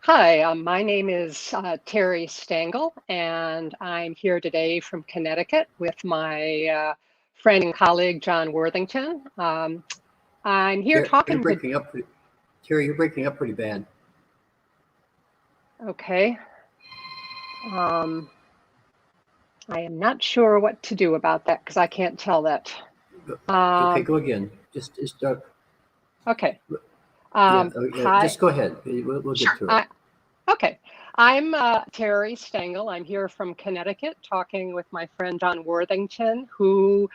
Hi, my name is Terri Stangl, and I'm here today from Connecticut with my friend and colleague, John Worthington. I'm here You're talking to, breaking up, Terry. You're breaking up pretty bad. okay, um, I am not sure what to do about that because I can't tell that. Okay, Um, go again. Just okay, yeah, hi, just go ahead. We'll get sure, to it. okay. I'm Terri Stangl. I'm here from Connecticut talking with my friend John Worthington, who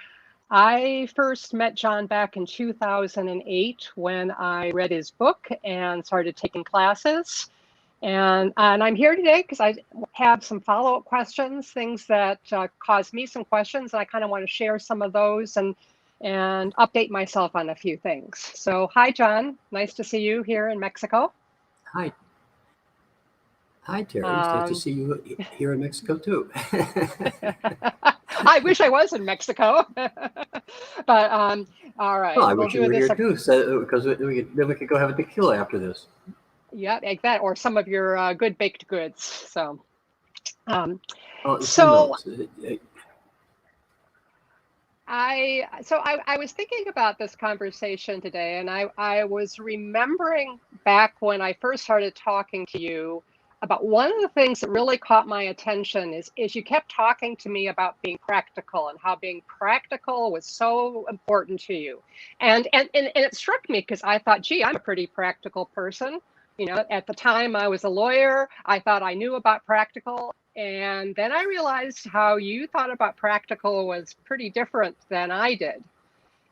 I first met John back in 2008 when I read his book and started taking classes. And I'm here today because I have some follow-up questions, things that caused me some questions. And I kind of want to share some of those and update myself on a few things. So, hi, John. Nice to see you here in Mexico. Hi, hi, Terry. It's nice to Um, see you here in Mexico too. I wish I was in Mexico, but all Well, right, I we'll wish you do were this. here too, so because then we could go have a tequila after this. Yeah, like that, or some of your good baked goods. Um, Oh, who so knows? I was thinking about this conversation today, and I was remembering back when I first started talking to you about one of the things that really caught my attention is you kept talking to me about being practical and how being practical was so important to you. And it struck me because I thought, gee, I'm a pretty practical person. You know, at the time I was a lawyer, I thought I knew about practical. And then I realized how you thought about practical was pretty different than I did.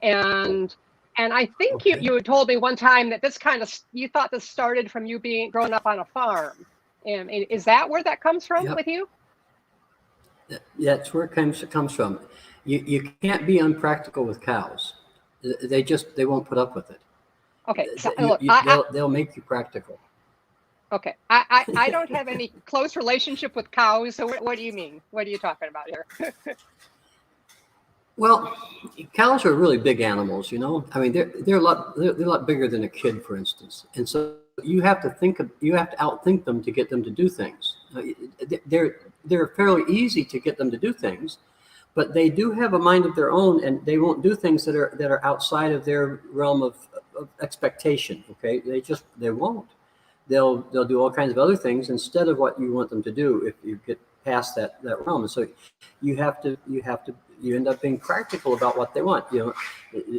And and I think Okay. you had told me one time that this kind of you thought this started from you being grown up on a farm. And is that where that comes from Yep. with you? That's where it comes from. You can't be unpractical with cows. They won't put up with it. Okay, so look, They'll make you practical. okay, I don't have any close relationship with cows. So what do you mean? What are you talking about here? Well, cows are really big animals, you know. I mean, they're a lot bigger than a kid, for instance. And so you have to outthink them to get them to do things. They're fairly easy to get them to do things, but they do have a mind of their own, and they won't do things that are outside of their realm of expectation. Okay, they won't. They'll do all kinds of other things instead of what you want them to do if you get past that realm. And so you end up being practical about what they want. You know,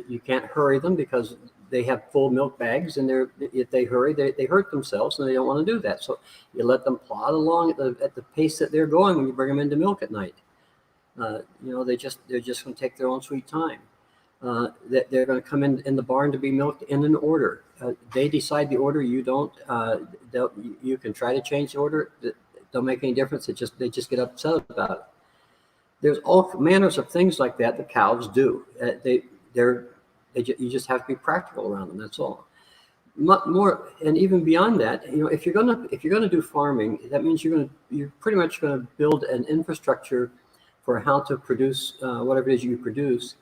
you can't hurry them because they have full milk bags, and if they hurry, they hurt themselves, and they don't want to do that. So you let them plod along at the pace that they're going when you bring them into milk at night. You know, they're just going to take their own sweet time. That they're going to come in the barn to be milked in an order. They decide the order. You don't. You can try to change the order. It don't make any difference. They just get upset about it. There's all manners of things like that cows do. You just have to be practical around them. That's all. More and even beyond that, you know, if you're gonna do farming, that means you're pretty much going to build an infrastructure for how to produce whatever it is you produce,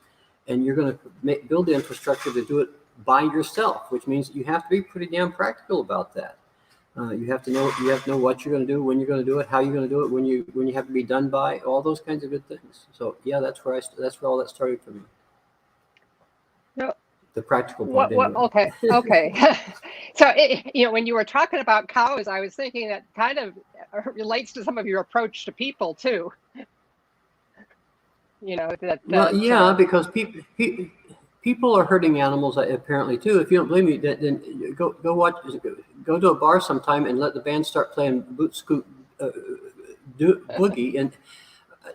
and you're going to build the infrastructure to do it by yourself, which means you have to be pretty damn practical about that. You have to know what you're going to do, when you're going to do it, how you're going to do it, when you have to be done by, all those kinds of good things. So yeah, that's where all that started for me. No, The practical part, what? anyway. Okay, okay. So you know, when you were talking about cows, I was thinking that kind of relates to some of your approach to people too. You know that Well, yeah, because people are hurting animals apparently too. If you don't believe me, then go to a bar sometime and let the band start playing boot scoot boogie, and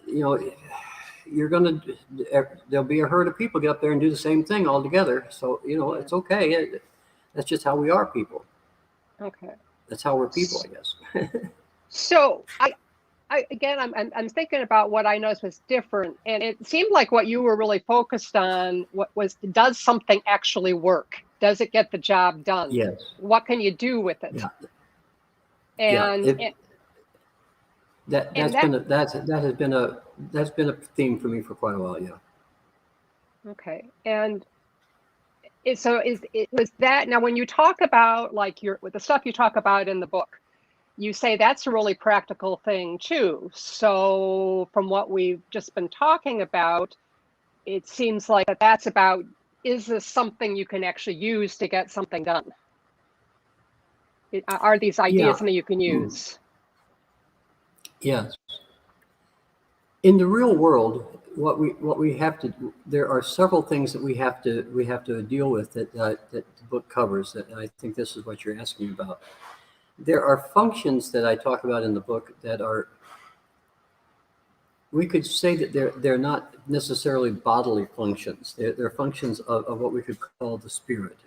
you know you're gonna there'll be a herd of people get up there and do the same thing all together. So you know yeah. it's okay. That's just how we are people. Okay. That's how we're people, S- I guess. So I again, I'm thinking about what I noticed was different, and it seemed like what you were really focused on what was does something actually work? Does it get the job done? Yes. What can you do with it? Yeah. Yeah. And and, That and that has been a theme for me for quite a while. Yeah. okay. And so is it was that now when you talk about like your with the stuff you talk about in the book. you say that's a really practical thing too. So from what we've just been talking about, it seems like that's about, is this something you can actually use to get something done? Are these ideas something you can use? Yes. In the real world, what we have to, there are several things that we have to deal with that that the book covers. That I think this is what you're asking about. There are functions that I talk about in the book that are, we could say that they're not necessarily bodily functions. They're functions of what we could call the spirit.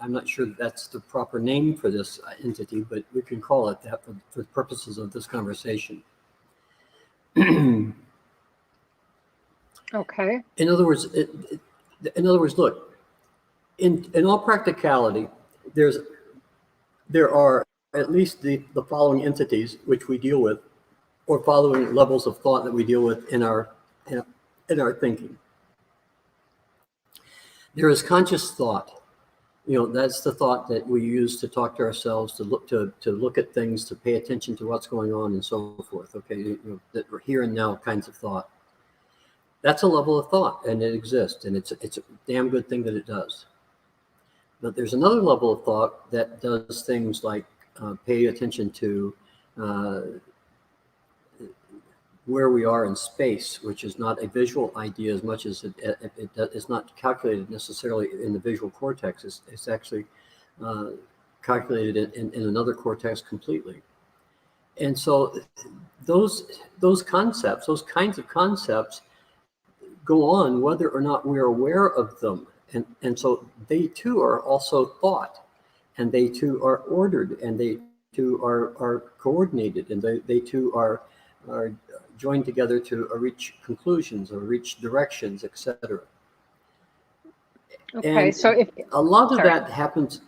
I'm not sure that's the proper name for this entity, but we can call it that for the purposes of this conversation. Okay. In other words, look, in all practicality, there are at least the following entities which we deal with, or following levels of thought that we deal with in our thinking. There is conscious thought. That's the thought that we use to talk to ourselves, to look at things, to pay attention to what's going on, and so forth. Okay, that we're here and now kinds of thought. That's a level of thought, and it exists, and it's a damn good thing that it does. But there's another level of thought that does things like pay attention to where we are in space, which is not a visual idea as much as it's not calculated necessarily in the visual cortex. It's actually calculated in another cortex completely. And so those concepts, those kinds of concepts, go on whether or not we're aware of them. And so they too are also thought, and they too are ordered, and they too are coordinated, and they too are joined together to reach conclusions or reach directions, etc. Okay, and so if a lot of that happens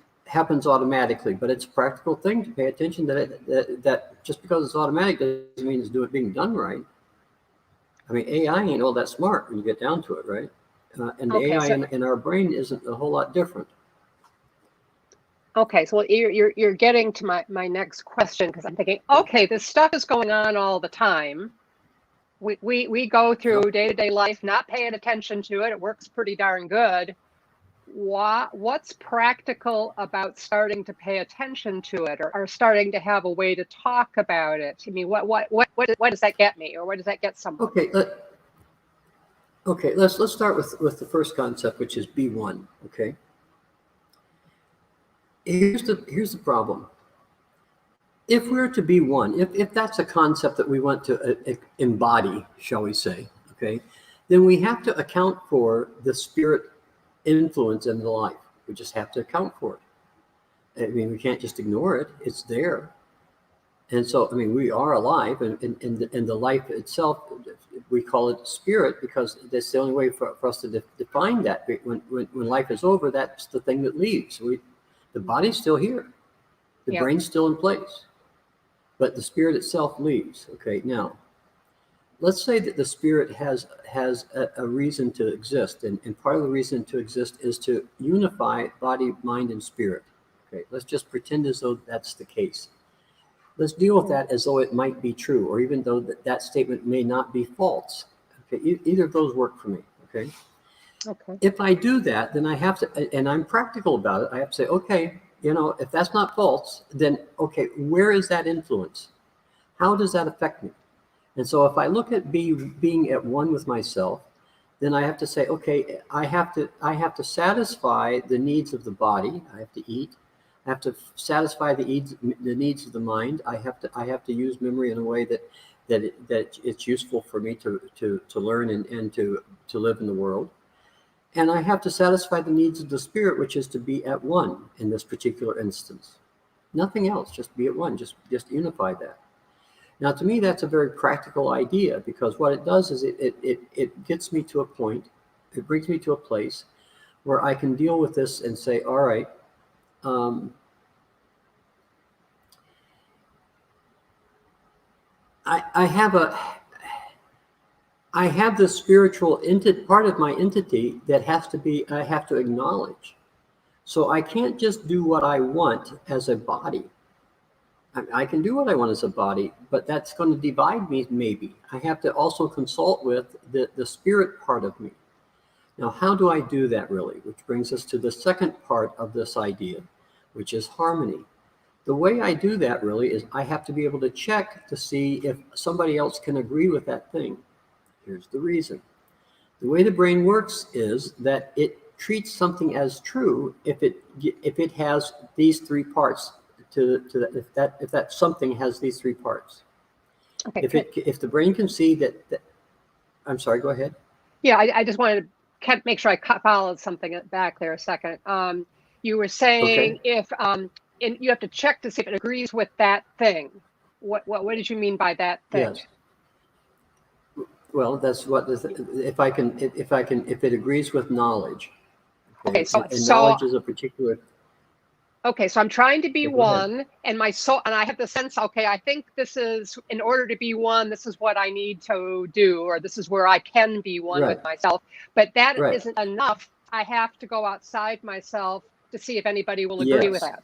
automatically, but it's a practical thing to pay attention that just because it's automatic doesn't mean it's being done right. I mean, AI ain't all that smart when you get down to it, right? And the AI in our brain isn't a whole lot different. Okay, so you're getting to my next question, because I'm thinking, okay, this stuff is going on all the time. We go through day-to-day life not paying attention to it. It works pretty darn good. What's practical about starting to pay attention to it, or starting to have a way to talk about it? I mean, what does that get me, or what does that get someone? Okay, let's start with the first concept, which is B1. Okay. Here's the problem. If we're to be one, if that's a concept that we want to embody, shall we say, okay, then we have to account for the spirit influence in the life. We just have to account for it. I mean, we can't just ignore it. It's there. And so, I mean, we are alive, and the life itself, we call it spirit because that's the only way for us to define that. When life is over, that's the thing that leaves. The body's still here. The brain's still in place. But the spirit itself leaves. Okay, now, let's say that the spirit has a reason to exist, and part of the reason to exist is to unify body, mind, and spirit. Okay, let's just pretend as though that's the case. Let's deal with that as though it might be true, or even though that statement may not be false. Okay, either of those work for me. Okay. Okay. If I do that, then I have to, and I'm practical about it. I have to say, okay, if that's not false, then okay, where is that influence? How does that affect me? And so if I look at being at one with myself, then I have to say, okay, I have to satisfy the needs of the body. I have to eat. I have to satisfy the needs of the mind. I have to use memory in a way that it's useful for me to learn and to live in the world. And I have to satisfy the needs of the spirit, which is to be at one in this particular instance. Nothing else, just be at one, just unify that. Now, to me, that's a very practical idea, because what it does is it gets me to a point, it brings me to a place where I can deal with this and say, all right, I have this spiritual part of my entity that I have to acknowledge. So I can't just do what I want as a body. I can do what I want as a body, but that's going to divide me, maybe. I have to also consult with the spirit part of me. Now, how do I do that, really? Which brings us to the second part of this idea, which is harmony. The way I do that, really, is I have to be able to check to see if somebody else can agree with that thing. Here's the reason. The way the brain works is that it treats something as true if it has these three parts. If that something has these three parts. Okay. If the brain can see that, I'm sorry, go ahead. Yeah, I just wanted to make sure I followed something back there a second. You were saying if and you have to check to see if it agrees with that thing. What did you mean by that thing? Yes. Well, that's what if it agrees with knowledge. Okay, so knowledge is a particular. Okay, so I'm trying to be one, and my soul, and I have the sense, okay, I think this is, in order to be one, this is what I need to do, or this is where I can be one with myself. But that isn't enough. I have to go outside myself to see if anybody will agree with that.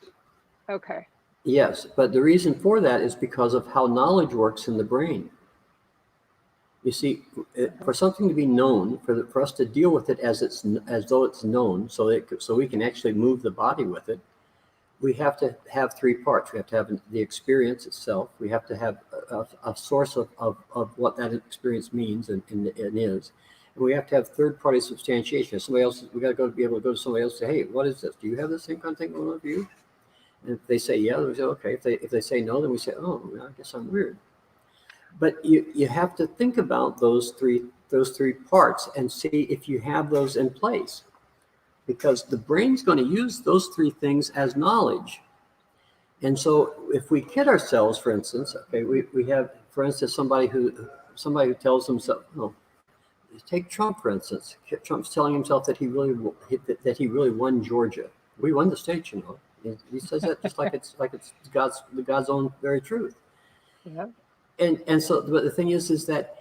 Okay. Yes, but the reason for that is because of how knowledge works in the brain. You see, for something to be known, for us to deal with it as though it's known, so we can actually move the body with it, we have to have three parts. We have to have the experience itself. We have to have a source of what that experience means and is. And we have to have third-party substantiation. If somebody else, we got to be able to go to somebody else and say, hey, what is this? Do you have the same kind of thing going on with you? And if they say yeah, we say, okay. If they say no, then we say, oh, well, I guess I'm weird. But you have to think about those three parts and see if you have those in place. Because the brain's going to use those three things as knowledge. And so if we kid ourselves, for instance, okay, we have, for instance, somebody who tells himself, no, take Trump, for instance. Trump's telling himself that he really won Georgia. We won the state, you know. He says that just like it's God's own very truth. Yeah. And so, but the thing is that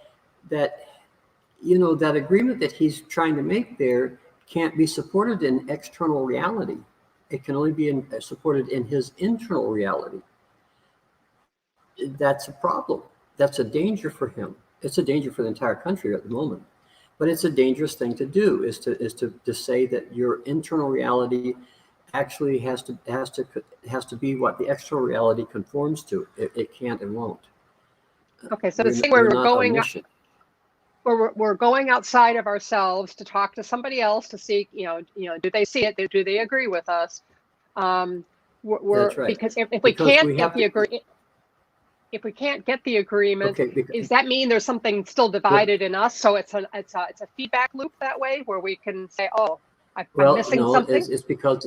you know, that agreement that he's trying to make there can't be supported in external reality. It can only be supported in his internal reality. That's a problem. That's a danger for him. It's a danger for the entire country at the moment. But it's a dangerous thing to do, is to say that your internal reality actually has to be what the external reality conforms to. It can't and won't. Okay, so the thing where we're going outside of ourselves to talk to somebody else to see, you know, do they see it? Do they agree with us? That's right. Because if we can't get the agreement, if we can't get the agreement, does that mean there's something still divided in us? So it's a feedback loop that way, where we can say, oh, I'm missing something. It's because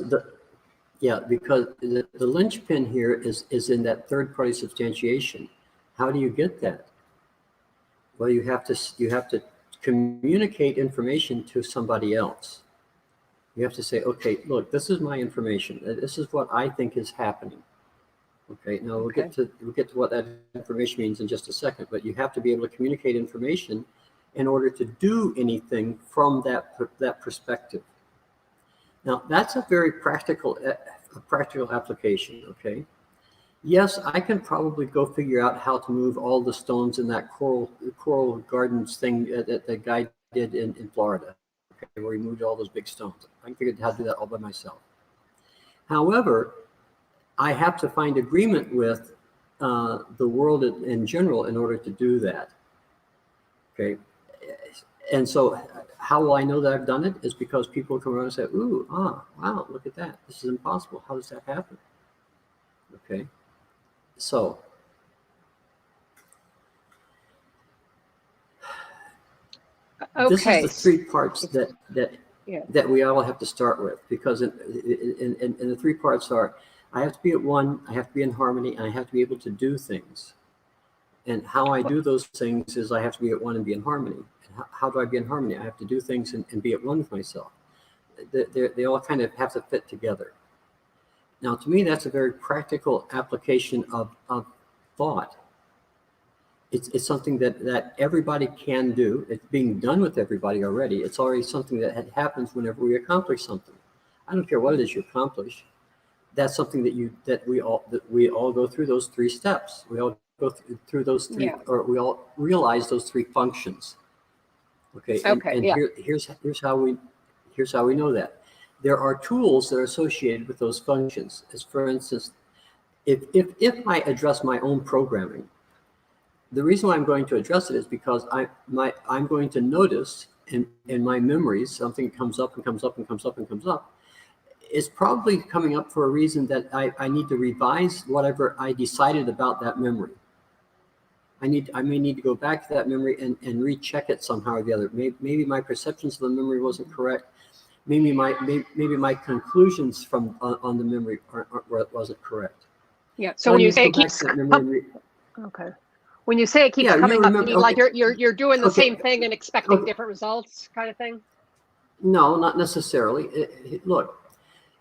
because the linchpin here is in that third party substantiation. How do you get that? Well, you have to communicate information to somebody else. You have to say, okay, look, this is my information. This is what I think is happening. Okay, now we'll get to what that information means in just a second. But you have to be able to communicate information in order to do anything from that perspective. Now, that's a very practical application. Okay. Yes, I can probably go figure out how to move all the stones in that coral gardens thing that the guy did in Florida, okay, where he moved all those big stones. I can figure out how to do that all by myself. However, I have to find agreement with the world in general in order to do that. Okay, and so how will I know that I've done it? Is because people come around and say, "Ooh, wow, look at that! This is impossible. How does that happen?" Okay. So, this is the three parts that we all have to start with, because in the three parts are, I have to be at one, I have to be in harmony, and I have to be able to do things. And how I do those things is I have to be at one and be in harmony. And how do I be in harmony? I have to do things and be at one with myself. They all kind of have to fit together. Now, to me, that's a very practical application of thought. It's something that everybody can do. It's being done with everybody already. It's already something that happens whenever we accomplish something. I don't care what it is you accomplish. that's something that we all go through those 3 steps. We all go through those 3, Yeah. or we all realize those 3 functions. Okay. Okay. And Yeah. here's how we know that. There are tools that are associated with those functions. As for instance, if I address my own programming, the reason why I'm going to address it is because I'm going to notice in my memories something comes up and comes up and comes up and comes up. It's probably coming up for a reason that I need to revise whatever I decided about that memory. I may need to go back to that memory and recheck it somehow or the other. Maybe my perceptions of the memory wasn't correct. Maybe my conclusions from on the memory wasn't correct. Yeah. So when you say it go back keeps to that memory. okay. When you say it keeps Yeah, you coming up, you remember. mean like Okay, you're doing the okay, same thing and expecting okay. different results, kind of thing? No, not necessarily. Look,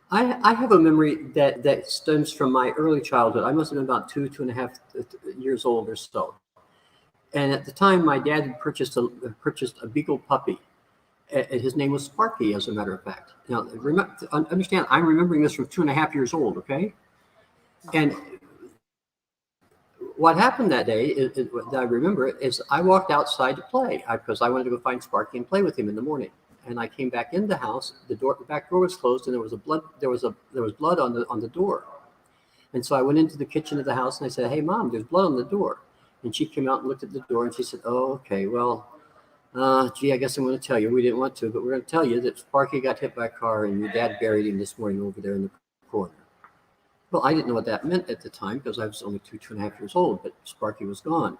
I have a memory that stems from my early childhood. I must have been about 2.5 years old or so. And at the time, my dad had purchased a beagle puppy. And his name was Sparky, as a matter of fact. Now, understand, I'm remembering this from 2.5 years old, okay? And what happened that day, that I remember, is I walked outside to play because I wanted to go find Sparky and play with him in the morning. And I came back in the house. The back door was closed, and there was blood on the door. And so I went into the kitchen of the house and I said, "Hey, Mom, there's blood on the door." And she came out and looked at the door and she said, "Oh, okay, well, gee, I guess I'm going to tell you. We didn't want to, but we're going to tell you that Sparky got hit by a car and your dad buried him this morning over there in the corner." Well, I didn't know what that meant at the time because I was only 2.5 years old, but Sparky was gone.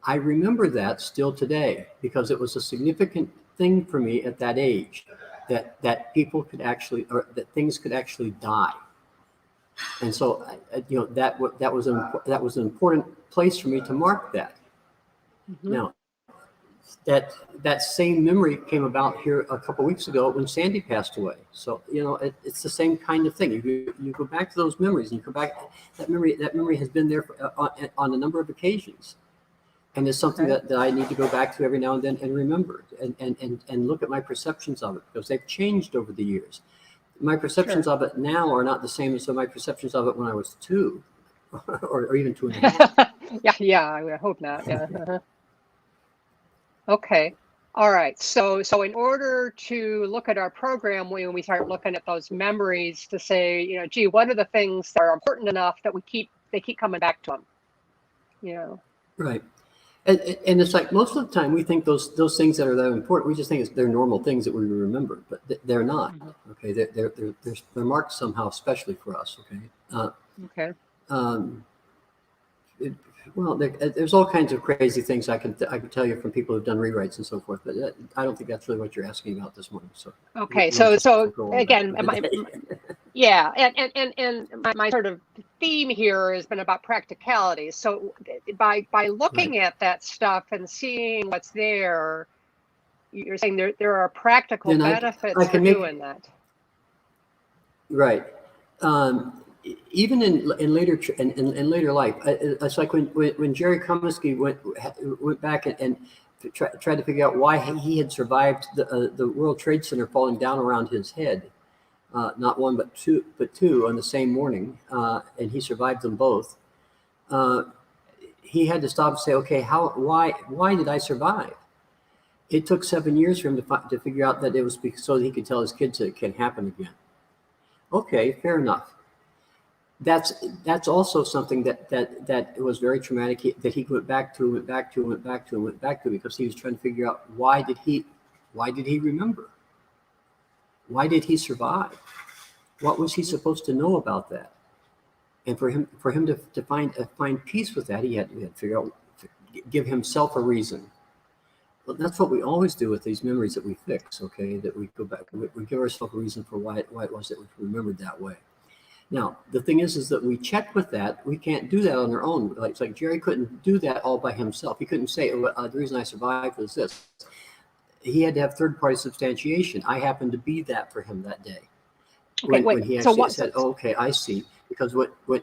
I remember that still today because it was a significant thing for me at that age, that people could actually, or that things could actually die. And so, that was an important place for me to mark that. Mm-hmm. Now, that same memory came about here a couple of weeks ago when Sandy passed away. So it's the same kind of thing. You go back to those memories, and you go back. That memory has been there on a number of occasions, and it's something that I need to go back to every now and then and remember and look at my perceptions of it because they've changed over the years. My perceptions of it now are not the same as my perceptions of it when I was 2, or even 2.5. Yeah, I hope not. Yeah. Uh-huh. Okay. All right. So in order to look at our program, when we start looking at those memories to say, gee, what are the things that are important enough that they keep coming back to them? Right. And it's like most of the time we think those things that are that important, we just think they're normal things that we remember, but they're not. Mm-hmm. Okay, they're marked somehow specially for us. Okay. Okay. There's all kinds of crazy things I can tell you from people who've done rewrites and so forth, but I don't think that's really what you're asking about this morning. So Okay. we'll So go on again, back to it. yeah, and my sort of theme here has been about practicality. So by looking Right. at that stuff and seeing what's there, you're saying there are practical Then I benefits for can make doing that. right. Even in later life, it's like when Jerry Comiskey went back and tried to figure out why he had survived the World Trade Center falling down around his head, not one but two on the same morning, and he survived them both. He had to stop and say, "Okay, why did I survive?" It took 7 years for him to figure out that it was so that he could tell his kids that it can happen again. Okay, fair enough. That's also something that was very traumatic, that he went back to because he was trying to figure out why did he remember? Why did he survive? What was he supposed to know about that? And for him to find peace with that, he had to figure out, give himself a reason. Well, that's what we always do with these memories that we fix. Okay, that we go back, we give ourselves a reason for why it was that we remembered that way. Now, the thing is that we check with that. We can't do that on our own. It's like Jerry couldn't do that all by himself. He couldn't say, the reason I survived was this. He had to have third-party substantiation. I happened to be that for him that day. Okay, When he actually said, "Oh, okay, I see." Because in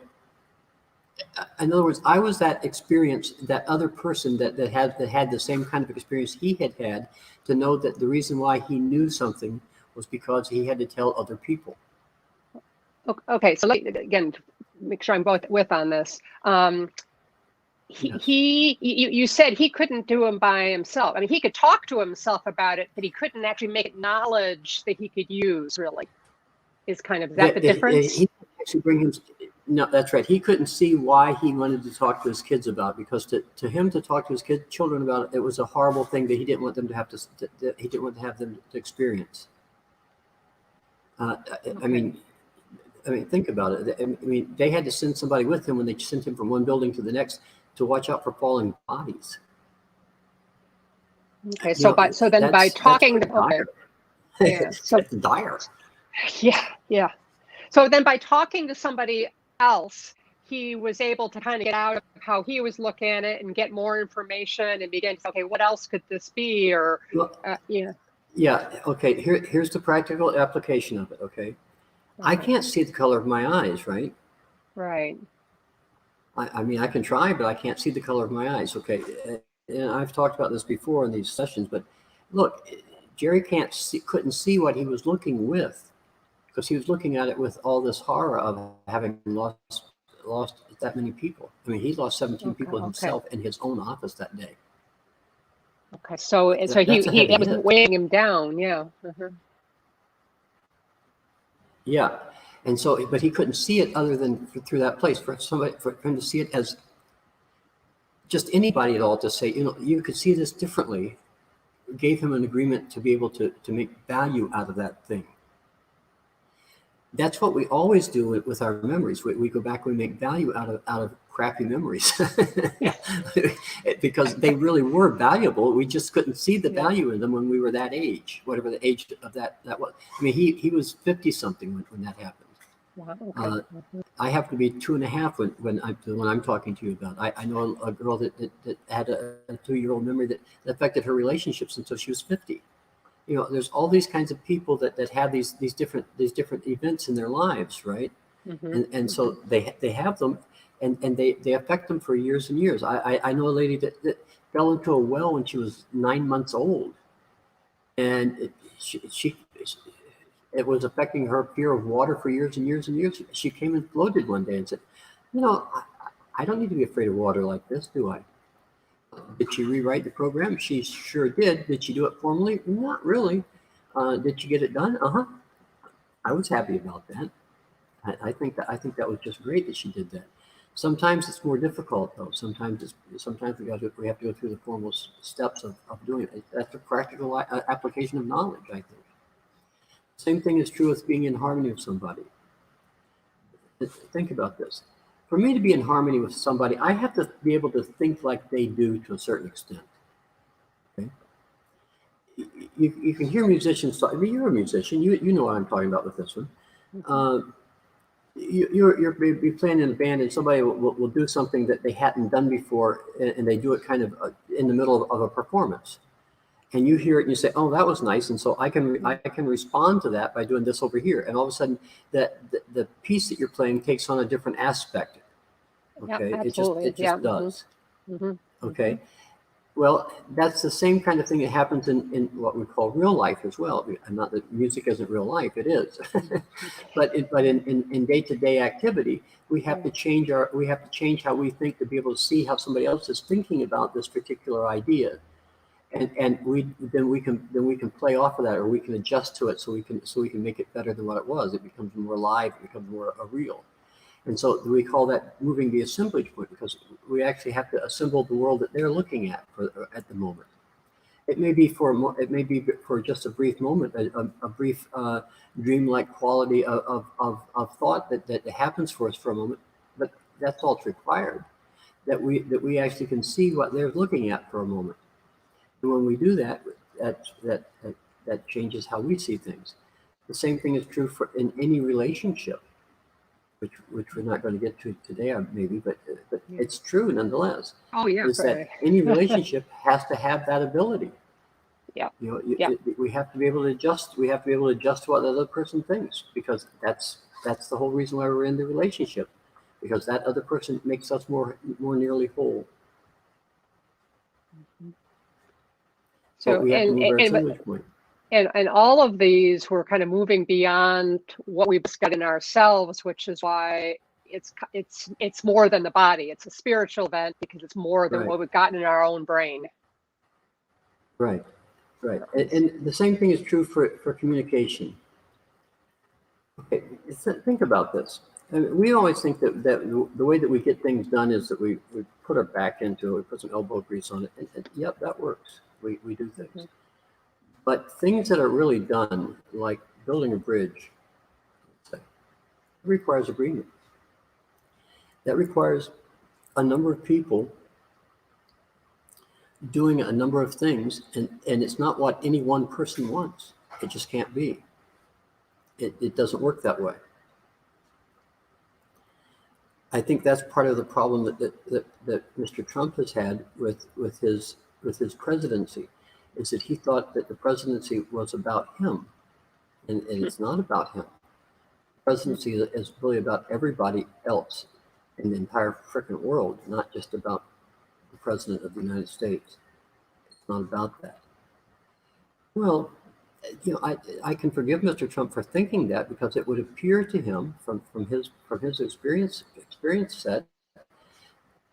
other words, I was that experience, that other person that had the same kind of experience he had to know that the reason why he knew something was because he had to tell other people. Okay, so again, make sure I'm both with on this. Yes. You said he couldn't do them by himself. I mean, he could talk to himself about it, but he couldn't actually make it knowledge that he could use, really, is that the difference? He could actually bring him. No, that's right. He couldn't see why he wanted to talk to his kids about it, because to him to talk to his children about it, it was a horrible thing that he didn't want them to have that he didn't want to have them to experience. Okay. I mean, think about it. I mean, they had to send somebody with him when they sent him from one building to the next to watch out for falling bodies. Okay, so by talking, that's dire. Okay, yeah, so That's dire. yeah. So then by talking to somebody else, he was able to kind of get out of how he was looking at it and get more information and begin to say, okay, what else could this be? Or Well, yeah. Yeah. Okay. Here's the practical application of it. Okay. I can't see the color of my eyes, right? Right. I mean, I can try, but I can't see the color of my eyes. Okay. And I've talked about this before in these sessions, but look, Jerry couldn't see what he was looking with, because he was looking at it with all this horror of having lost that many people. I mean, he lost 17 people himself in his own office that day. Okay, so That's he was weighing him down, yeah. Yeah, and so, but he couldn't see it other than through that place. For him to see it as just anybody at all, to say, you could see this differently, gave him an agreement to be able to make value out of that thing. That's what we always do with our memories. We go back, we make value out of crappy memories because they really were valuable. We just couldn't see the value in them when we were that age, whatever the age of that was. I mean, he was 50 something when that happened. Wow, okay. I have to be 2.5 when I'm talking to you about. I know a girl that had a 2-year-old memory that affected her relationships until she was 50. There's all these kinds of people that have these different events in their lives, right? And so they have them, and they affect them for years and years. I know a lady that fell into a well when she was 9 months old, and it was affecting her fear of water for years and years and years. She came and floated one day and said, I don't need to be afraid of water like this, do I? Did she rewrite the program? She sure did. Did she do it formally? Not really. Did she get it done? I was happy about that. I think that was just great that she did that. Sometimes it's more difficult, though. Sometimes we have to go through the formal steps of doing it. That's a practical application of knowledge, I think. Same thing is true with being in harmony with somebody. Think about this. For me to be in harmony with somebody, I have to be able to think like they do to a certain extent. Okay? You can hear musicians talk. I mean, you're a musician. You know what I'm talking about with this one. You're playing in a band, and somebody will do something that they hadn't done before, and they do it kind of in the middle of a performance. And you hear it and you say, "Oh, that was nice," and so I can respond to that by doing this over here, and all of a sudden that the piece that you're playing takes on a different aspect. Okay, yeah, it just does. Okay, well, that's the same kind of thing that happens in what we call real life as well. Not that music isn't real life; it is, but in day-to-day activity, we have to change how we think to be able to see how somebody else is thinking about this particular idea. And we can play off of that, or we can adjust to it, so we can make it better than what it was. It becomes more live, it becomes more real. And so we call that moving the assemblage point, because we actually have to assemble the world that they're looking at the moment. It may be for just a brief moment, a brief dreamlike quality of thought that happens for us for a moment, but that's all it's required. That we actually can see what they're looking at for a moment. And when we do that, that changes how we see things. The same thing is true in any relationship, which we're not going to get to today, maybe, but it's true nonetheless. Oh yeah, is that any relationship has to have that ability. Yeah. We have to be able to adjust. We have to be able to adjust to what the other person thinks, because that's the whole reason why we're in the relationship, because that other person makes us more nearly whole. So we have to move our assemblage point. and all of these were kind of moving beyond what we've got in ourselves, which is why it's more than the body. It's a spiritual event because it's more than Right. what we've got in our own brain. Right. Right. And the same thing is true for communication. Okay, think about this. I mean, we always think that the way that we get things done is that we put our back into it, we put some elbow grease on it, and yep, that works. We do things. Mm-hmm. But things that are really done, like building a bridge, say, requires agreement. That requires a number of people doing a number of things, and it's not what any one person wants. It just can't be. It doesn't work that way. I think that's part of the problem that Mr. Trump has had with his presidency, is that he thought that the presidency was about him, and it's not about him. The presidency is really about everybody else in the entire frickin' world, not just about the president of the United States. It's not about that. Well, you know, I can forgive Mr. Trump for thinking that, because it would appear to him from his experience set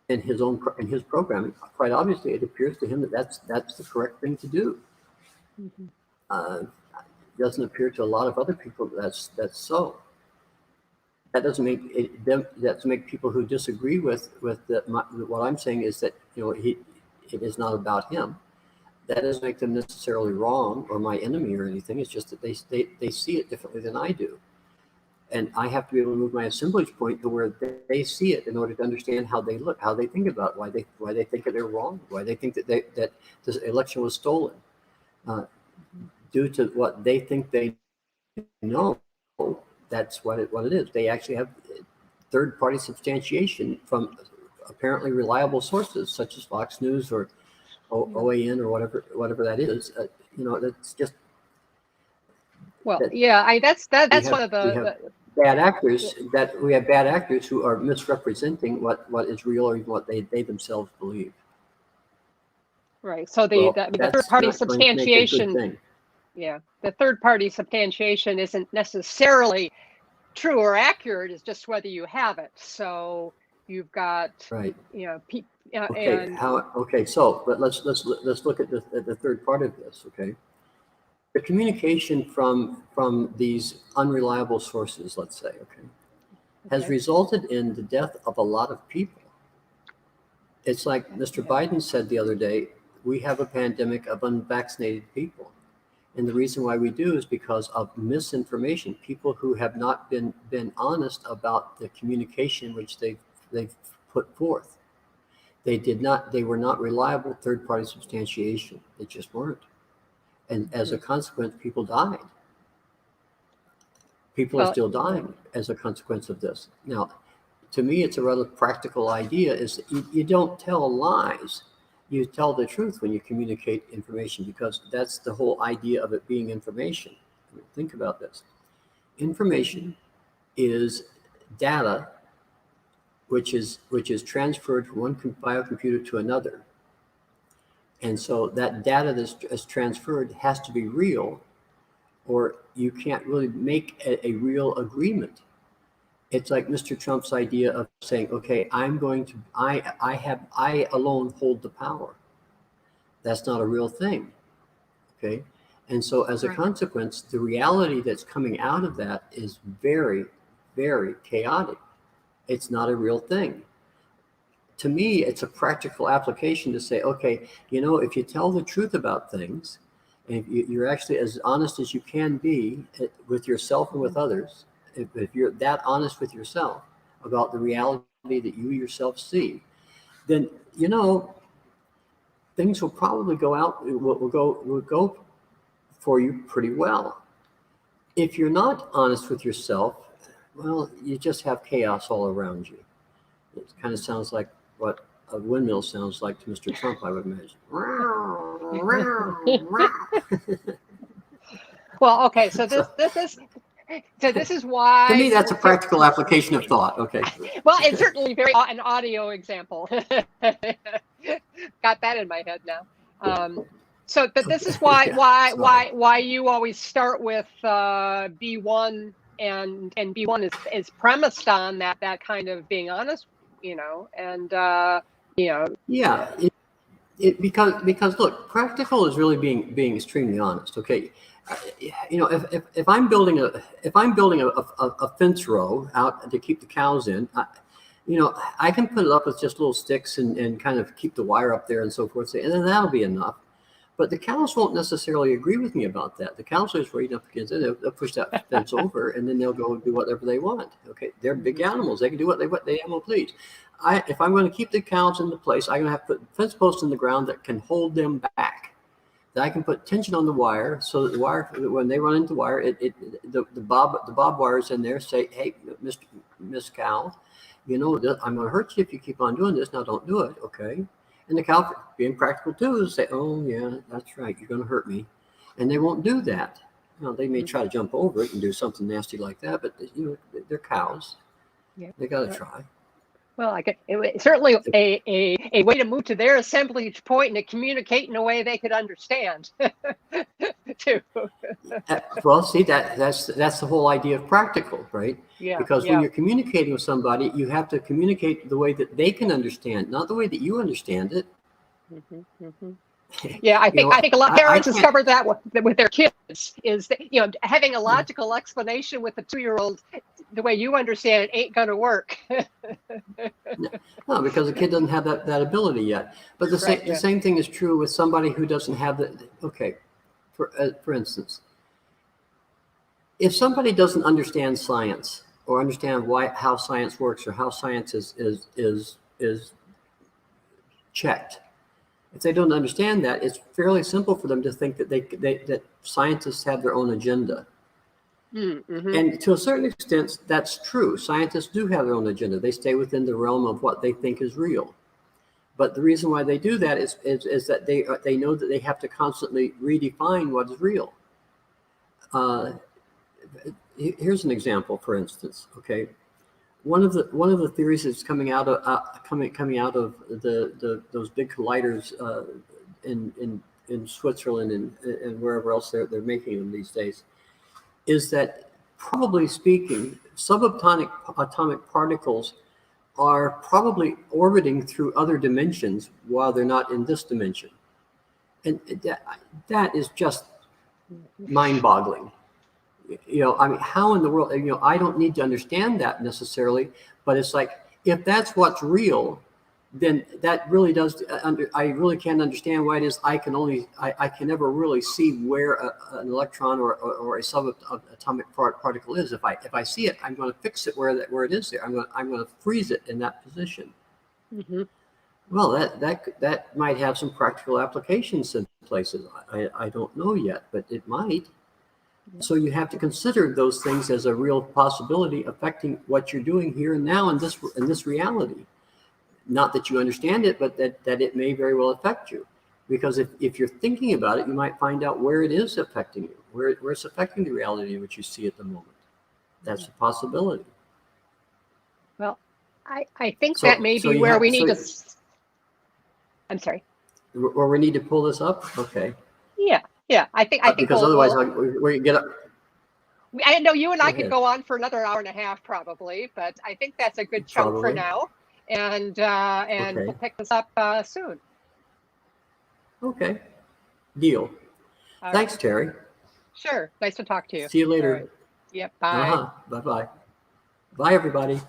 and his programming, quite obviously, it appears to him that that's the correct thing to do. It doesn't appear to a lot of other people that's so. That doesn't make people who disagree with what I'm saying is that, you know, it is not about him. That doesn't make them necessarily wrong or my enemy or anything. It's just that they see it differently than I do. And I have to be able to move my assemblage point to where they see it in order to understand how they look, how they think about it, why they think that they're wrong, why they think that this election was stolen, due to what they think they know. That's what it is. They actually have third-party substantiation from apparently reliable sources, such as Fox News or OAN or whatever that is. You know, that's just. Well, yeah, that's one of the bad actors we have bad actors who are misrepresenting what is real or even what they themselves believe. Right. So the third-party substantiation. Yeah, the third-party substantiation isn't necessarily true or accurate. It's just whether you have it. So you've got right. You know, okay. So let's look at the third part of this. Okay, the communication from these unreliable sources, let's say, has resulted in the death of a lot of people. It's like Mr. Biden said the other day, we have a pandemic of unvaccinated people. And the reason why we do is because of misinformation, people who have not been honest about the communication which they've put forth. They were not reliable third-party substantiation. They just weren't. And as a consequence, people died. People are still dying as a consequence of this. Now, to me, it's a rather practical idea, is that you don't tell lies. You tell the truth when you communicate information, because that's the whole idea of it being information. I mean, think about this. Information is data which is transferred from one biocomputer to another. And so that data that's transferred has to be real, or you can't really make a real agreement. It's like Mr. Trump's idea of saying, okay, I alone hold the power. That's not a real thing. Okay. And so as a consequence, the reality that's coming out of that is very, very chaotic. It's not a real thing. To me, it's a practical application to say, okay, you know, if you tell the truth about things, and you're actually as honest as you can be with yourself and with others, if you're that honest with yourself about the reality that you yourself see, then, you know, things will probably will go for you pretty well. If you're not honest with yourself, well, you just have chaos all around you. It kind of sounds like what a windmill sounds like to Mr. Trump, I would imagine. Well, okay, so this is why. To me, that's a practical application of thought. Okay. Well, it's certainly an audio example. Got that in my head now. So that this is why Sorry. why you always start with B1, and B1 is premised on that kind of being honest, and Yeah, because look, practical is really being extremely honest. Okay, if I'm building a fence row out to keep the cows in, I can put it up with just little sticks and kind of keep the wire up there and so forth, and then that'll be enough. But the cows won't necessarily agree with me about that. The cows are just right up against it. They'll push that fence over, and then they'll go do whatever they want. Okay, they're big animals. They can do what they will please. If I'm going to keep the cows in the place, I'm going to have to put fence posts in the ground that can hold them back. That I can put tension on the wire, so that the wire, when they run into wire, the bob wires in there say, "Hey, Miss Cow, I'm going to hurt you if you keep on doing this. Now don't do it, okay?" And the cow, being practical too, say, "Oh yeah, that's right. You're going to hurt me," and they won't do that. They may try to jump over it and do something nasty like that, but they're cows. yeah, They got to try. Well, certainly a way to move to their assemblage point and to communicate in a way they could understand too. Well, see, that's the whole idea of practical, right? Yeah. Because when you're communicating with somebody, you have to communicate the way that they can understand, not the way that you understand it. Yeah, I think a lot of parents discover that with their kids, is that, having a logical explanation with a 2-year-old the way you understand it ain't going to work. No, because the kid doesn't have that ability yet. But the same thing is true with somebody who doesn't have the. Okay, for instance, if somebody doesn't understand science or understand how science works or how science is checked, if they don't understand that, it's fairly simple for them to think that that scientists have their own agenda. And to a certain extent, that's true. Scientists do have their own agenda. They stay within the realm of what they think is real. But the reason why they do that is that they know that they have to constantly redefine what is real. Here's an example, for instance. Okay, one of the theories that's coming out of those big colliders in Switzerland and wherever else they're making them these days, is that, probably speaking, subatomic particles are probably orbiting through other dimensions while they're not in this dimension. And that is just mind-boggling. How in the world, I don't need to understand that necessarily, but it's like, if that's what's real, then that really does, I really can't understand why it is I can never really see where an electron or a subatomic particle is. If I see it, I'm going to fix it where it is there. I'm going to freeze it in that position. Well, that might have some practical applications in places. I don't know yet, but it might. So you have to consider those things as a real possibility affecting what you're doing here and now in this reality. Not that you understand it, but that it may very well affect you. Because if you're thinking about it, you might find out where it is affecting you, where it's affecting the reality which you see at the moment. That's a possibility. Well, I think that may be where we need to. I'm sorry. Where we need to pull this up? Okay. Yeah. I think because otherwise we get up. I know you and I could go on for another hour and a half probably, but I think that's a good chunk for now. And we'll pick this up soon. Okay. Deal. Thanks, Terri. Sure. Nice to talk to you. See you later. Right. Yep. Bye. Bye-bye. Bye, everybody.